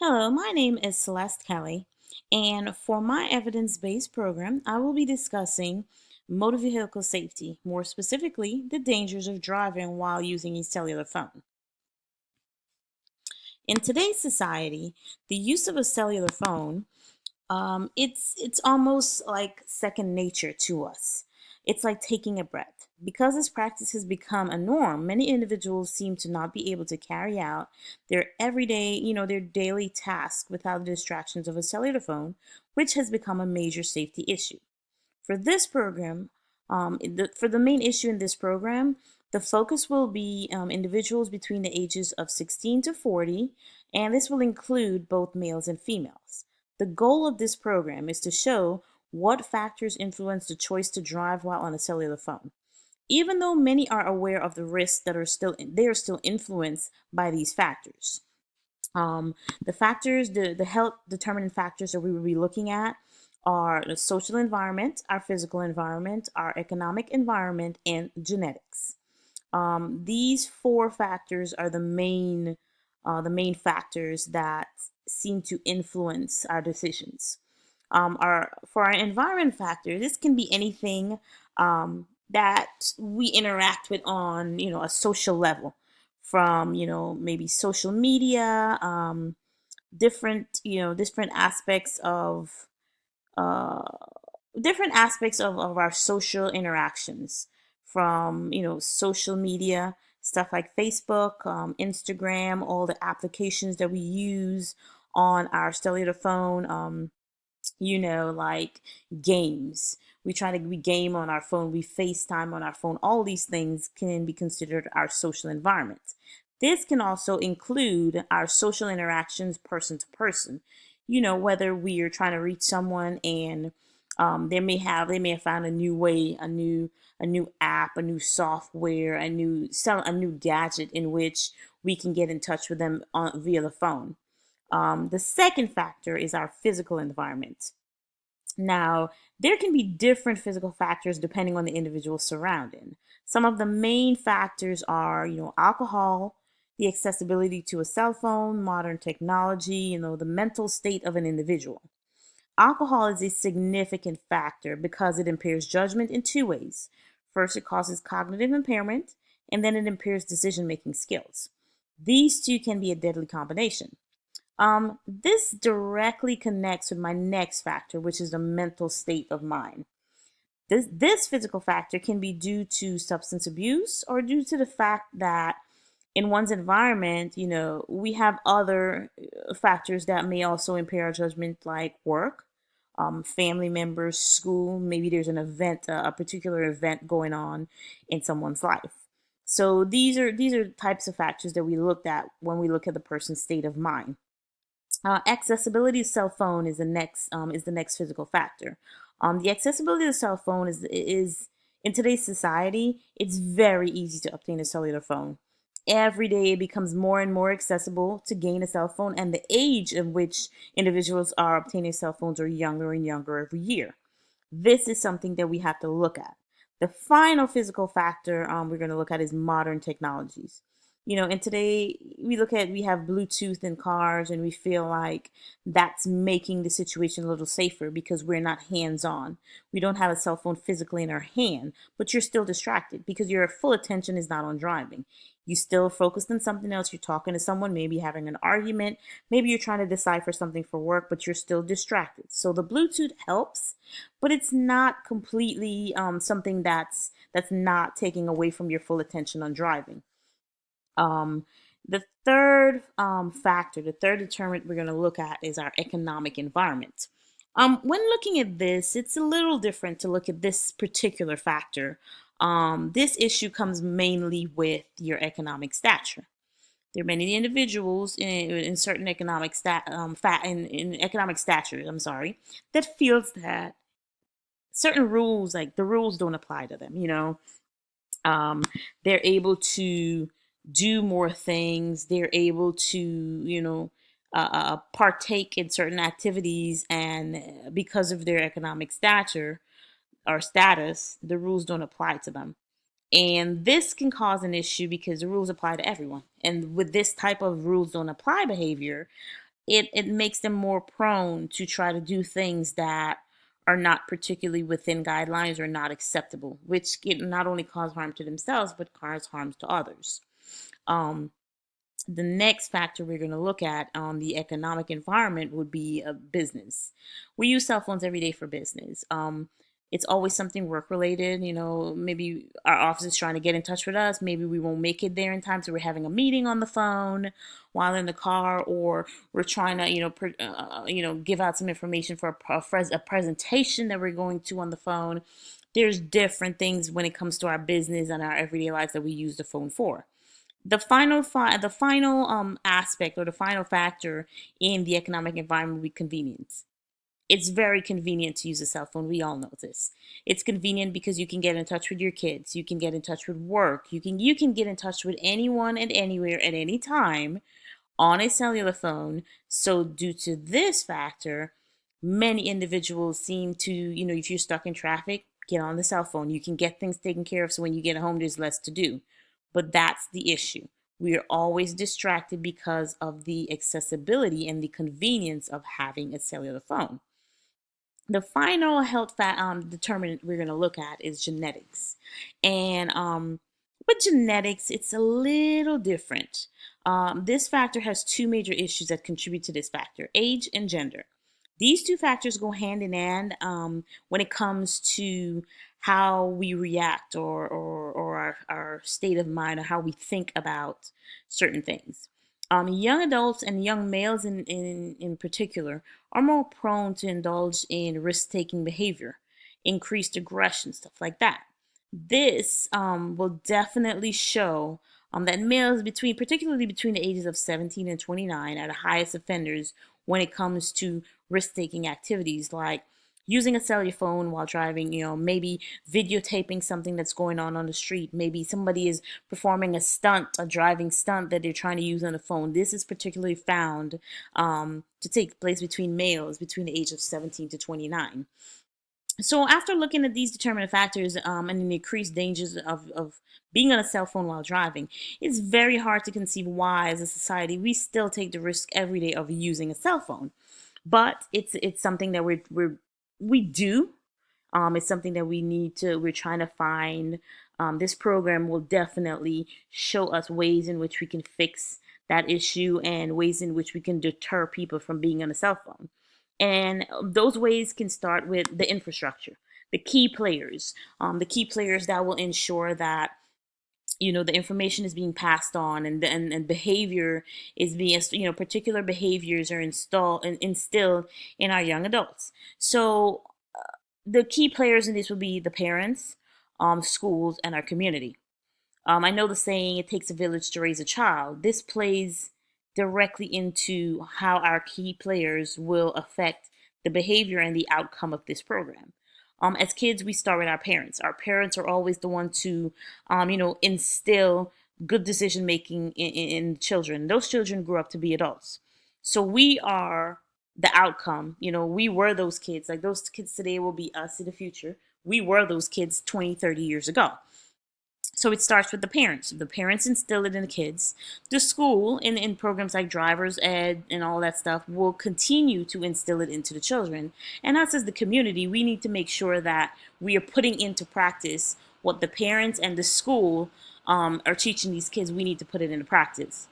Hello, my name is Celeste Kelly, and for my evidence based program, I will be discussing motor vehicle safety, more specifically, the dangers of driving while using a cellular phone. In today's society, the use of a cellular phone it's almost like second nature to us. It's like taking a breath. Because this practice has become a norm, many individuals seem to not be able to carry out their everyday, their daily tasks without the distractions of a cellular phone, which has become a major safety issue. For this program, for the main issue in this program, the focus will be individuals between the ages of 16 to 40, and this will include both males and females. The goal of this program is to show what factors influence the choice to drive while on a cellular phone. Even though many are aware of the risks that are still they are still influenced by these factors. Um, the health determining factors that we will be looking at are the social environment, our physical environment, our economic environment, and genetics. These four factors are the main factors that seem to influence our decisions. For our environment factor, this can be anything that we interact with on a social level, from maybe social media, different aspects of uh, our social interactions, from social media stuff like Facebook, Instagram, all the applications that we use on our cellular phone, like games. We game on our phone, we FaceTime on our phone. All these things can be considered our social environment. This can also include our social interactions person to person. Whether we are trying to reach someone and they may have found a new way, a new app, a new software, a new gadget in which we can get in touch with them via the phone. The second factor is our physical environment. Now, there can be different physical factors depending on the individual surrounding. Some of the main factors are, alcohol, the accessibility to a cell phone, modern technology, the mental state of an individual. Alcohol is a significant factor because it impairs judgment in two ways. First, it causes cognitive impairment, and then it impairs decision making skills. These two can be a deadly combination. This directly connects with my next factor, which is the mental state of mind. This physical factor can be due to substance abuse or due to the fact that in one's environment, we have other factors that may also impair our judgment, like work, family members, school. Maybe there's an event, a particular event going on in someone's life. So these are types of factors that we looked at when we look at the person's state of mind. Accessibility to cell phone is the next physical factor. The accessibility of the cell phone is in today's society, it's very easy to obtain a cellular phone. Every day it becomes more and more accessible to gain a cell phone, and the age of which individuals are obtaining cell phones are younger and younger every year. This is something that we have to look at. The final physical factor we're going to look at is modern technologies. And today we have Bluetooth in cars, and we feel like that's making the situation a little safer because we're not hands on. We don't have a cell phone physically in our hand, but you're still distracted because your full attention is not on driving. You still focused on something else. You're talking to someone, maybe having an argument, maybe you're trying to decipher something for work, but you're still distracted. So the Bluetooth helps, but it's not completely something that's not taking away from your full attention on driving. Um, the third determinant we're going to look at is our economic environment. When looking at this, it's a little different to look at this particular factor. This issue comes mainly with your economic stature. There are many individuals in certain economic in economic stature, I'm sorry, that feels that certain rules, like the rules, don't apply to them. Um, they're able to do more things. They're able to, partake in certain activities, and because of their economic stature or status, the rules don't apply to them. And this can cause an issue because the rules apply to everyone. And with this type of rules don't apply behavior, it makes them more prone to try to do things that are not particularly within guidelines or not acceptable, which can not only cause harm to themselves but cause harm to others. Um, the next factor we're going to look at on the economic environment would be a business. We use cell phones every day for business. It's always something work related. Maybe our office is trying to get in touch with us. Maybe we won't make it there in time, so we're having a meeting on the phone while in the car, or we're trying to, give out some information for a presentation that we're going to on the phone. There's different things when it comes to our business and our everyday lives that we use the phone for. The final aspect or the final factor in the economic environment will be convenience. It's very convenient to use a cell phone. We all know this. It's convenient because you can get in touch with your kids, you can get in touch with work, you can get in touch with anyone and anywhere at any time on a cellular phone. So, due to this factor, many individuals seem to, if you're stuck in traffic, get on the cell phone. You can get things taken care of. So, when you get home, there's less to do. But that's the issue. We are always distracted because of the accessibility and the convenience of having a cellular phone. The final determinant we're going to look at is genetics. And with genetics, it's a little different. This factor has two major issues that contribute to this factor: age and gender. These two factors go hand in hand when it comes to how we react, or our state of mind, or how we think about certain things. Young adults and young males in particular are more prone to indulge in risk taking behavior, increased aggression, stuff like that. This will definitely show that males, particularly between the ages of 17 and 29, are the highest offenders when it comes to risk taking activities like using a cellular phone while driving, maybe videotaping something that's going on the street. Maybe somebody is performing a driving stunt that they're trying to use on the phone. This is particularly found to take place between males between the age of 17 to 29. So, after looking at these determinant factors and the increased dangers of being on a cell phone while driving, it's very hard to conceive why, as a society, we still take the risk every day of using a cell phone. But it's something that we do. It's something that we're trying to find. This program will definitely show us ways in which we can fix that issue and ways in which we can deter people from being on a cell phone. And those ways can start with the infrastructure, the key players that will ensure that the information is being passed on, and behavior is being, particular behaviors are installed and instilled in our young adults. So the key players in this will be the parents, schools, and our community. I know the saying, it takes a village to raise a child. This plays directly into how our key players will affect the behavior and the outcome of this program. As kids, we start with our parents. Our parents are always the one to, instill good decision making in children. Those children grew up to be adults. So we are the outcome. We were those kids. Like, those kids today will be us in the future. We were those kids 20, 30 years ago. So it starts with the parents. The parents instill it in the kids. The school, in programs like driver's ed and all that stuff, will continue to instill it into the children. And us as the community, we need to make sure that we are putting into practice what the parents and the school are teaching these kids. We need to put it into practice.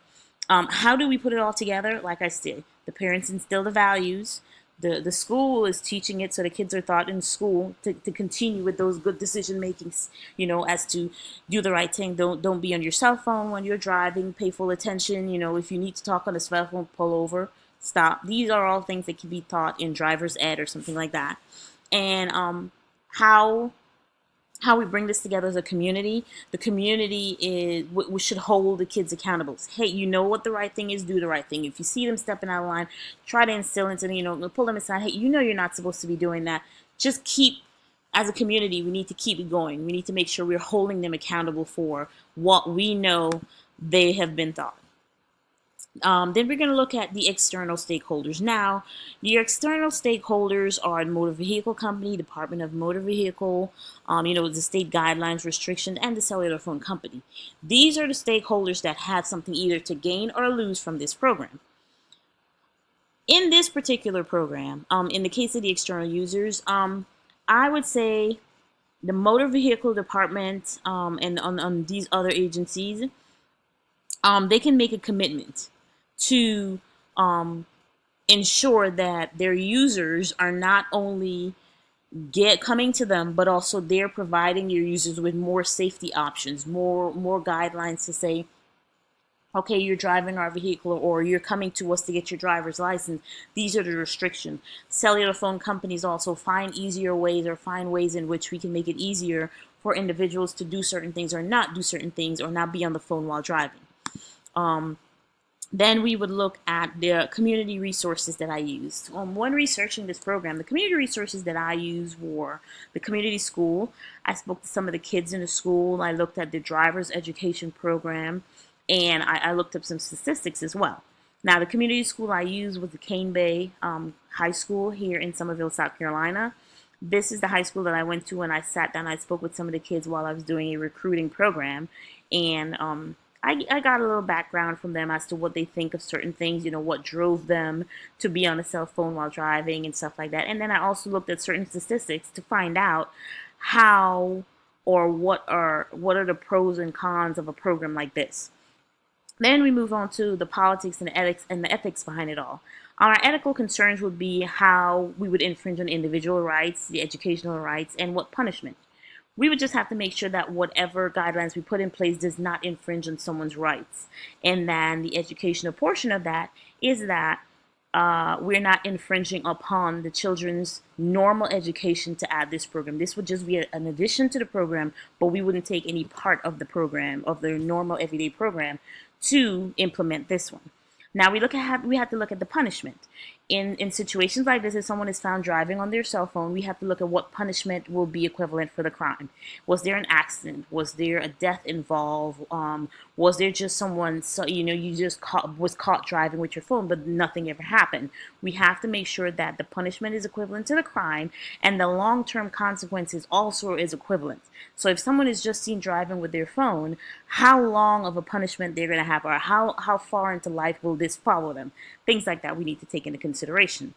How do we put it all together? Like I said, the parents instill the values. The school is teaching it, so the kids are taught in school to continue with those good decision makings, as to do the right thing. Don't be on your cell phone when you're driving. Pay full attention. If you need to talk on the cell phone, pull over, stop. These are all things that can be taught in driver's ed or something like that. And how how we bring this together as a community. The community is we should hold the kids accountable. Hey, you know what the right thing is, do the right thing. If you see them stepping out of line, try to instill into them, pull them aside. Hey, you're not supposed to be doing that. Just keep, as a community, we need to keep it going. We need to make sure we're holding them accountable for what we know they have been taught. Then we're going to look at the external stakeholders. Now, your external stakeholders are the motor vehicle company, Department of Motor Vehicle, the state guidelines, restrictions, and the cellular phone company. These are the stakeholders that have something either to gain or lose from this program. In this particular program, in the case of the external users, I would say the motor vehicle department, and on these other agencies, they can make a commitment to ensure that their users are not only get coming to them, but also they're providing your users with more safety options, more guidelines to say, okay, you're driving our vehicle or you're coming to us to get your driver's license. These are the restrictions. Cellular phone companies also find easier ways or find ways in which we can make it easier for individuals to do certain things or not do certain things or not be on the phone while driving. Then we would look at the community resources that I used. When researching this program, the community resources that I used were the community school. I spoke to some of the kids in the school. I looked at the driver's education program, and I looked up some statistics as well. Now, the community school I used was the Cane Bay High School here in Summerville, South Carolina. This is the high school that I went to, and I sat down. I spoke with some of the kids while I was doing a recruiting program, and I got a little background from them as to what they think of certain things, what drove them to be on a cell phone while driving and stuff like that. And then I also looked at certain statistics to find out how or what are the pros and cons of a program like this. Then we move on to the politics and the ethics behind it all. Our ethical concerns would be how we would infringe on individual rights, the educational rights, and what punishment. We would just have to make sure that whatever guidelines we put in place does not infringe on someone's rights. And then the educational portion of that is that we're not infringing upon the children's normal education to add this program. This would just be an addition to the program, but we wouldn't take any part of the program, of their normal everyday program, to implement this one. Now we have to look at the punishment. In situations like this, if someone is found driving on their cell phone, we have to look at what punishment will be equivalent for the crime. Was there an accident? Was there a death involved? Was there just someone, so you just was caught driving with your phone, but nothing ever happened? We have to make sure that the punishment is equivalent to the crime, and the long-term consequences also is equivalent. So if someone is just seen driving with their phone, how long of a punishment they're going to have, or how far into life will this follow them? Things like that we need to take into consideration.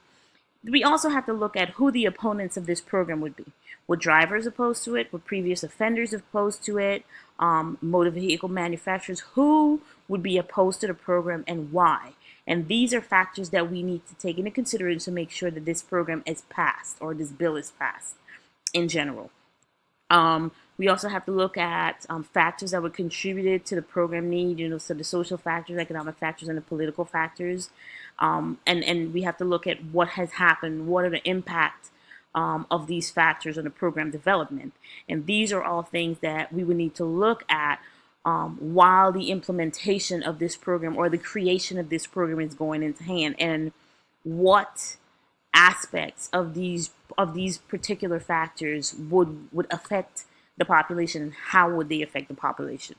We also have to look at who the opponents of this program would be. Would drivers oppose to it? Would previous offenders oppose to it? Motor vehicle manufacturers, who would be opposed to the program and why? And these are factors that we need to take into consideration to make sure that this program is passed, or this bill is passed in general. We also have to look at factors that would contribute to the program need, so the social factors, economic factors, and the political factors. And we have to look at what has happened, what are the impact of these factors on the program development. And these are all things that we would need to look at while the implementation of this program or the creation of this program is going into hand, and what aspects of these particular factors would affect the population, and how would they affect the population.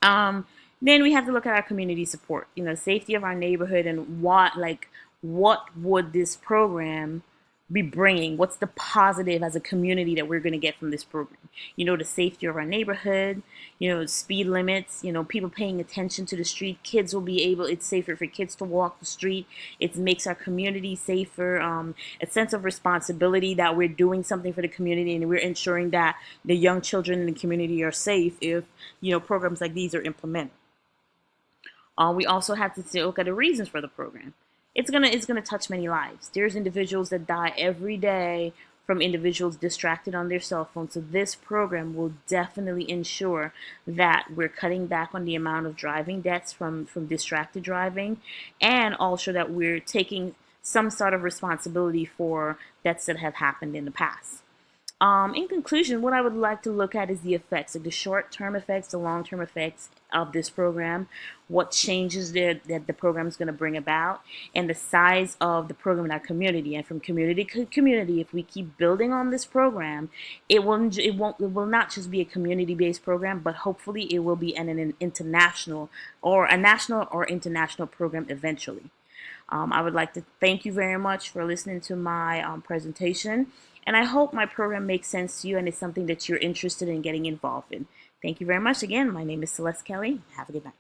Then we have to look at our community support, safety of our neighborhood, and what would this program be bringing? What's the positive as a community that we're going to get from this program? The safety of our neighborhood, speed limits, people paying attention to the street. Kids will be able, it's safer for kids to walk the street. It makes our community safer. A sense of responsibility that we're doing something for the community, and we're ensuring that the young children in the community are safe if, programs like these are implemented. We also have to look at the reasons for the program. It's gonna touch many lives. There's individuals that die every day from individuals distracted on their cell phones. So this program will definitely ensure that we're cutting back on the amount of driving deaths from distracted driving, and also that we're taking some sort of responsibility for deaths that have happened in the past. In conclusion, what I would like to look at is the effects, like the short-term effects, the long-term effects of this program, what changes that the program is going to bring about, and the size of the program in our community. And from community to community, if we keep building on this program, it will not just be a community-based program, but hopefully it will be an international or a national or international program eventually. I would like to thank you very much for listening to my presentation, and I hope my program makes sense to you and is something that you're interested in getting involved in. Thank you very much again. My name is Celeste Kelly. Have a good night.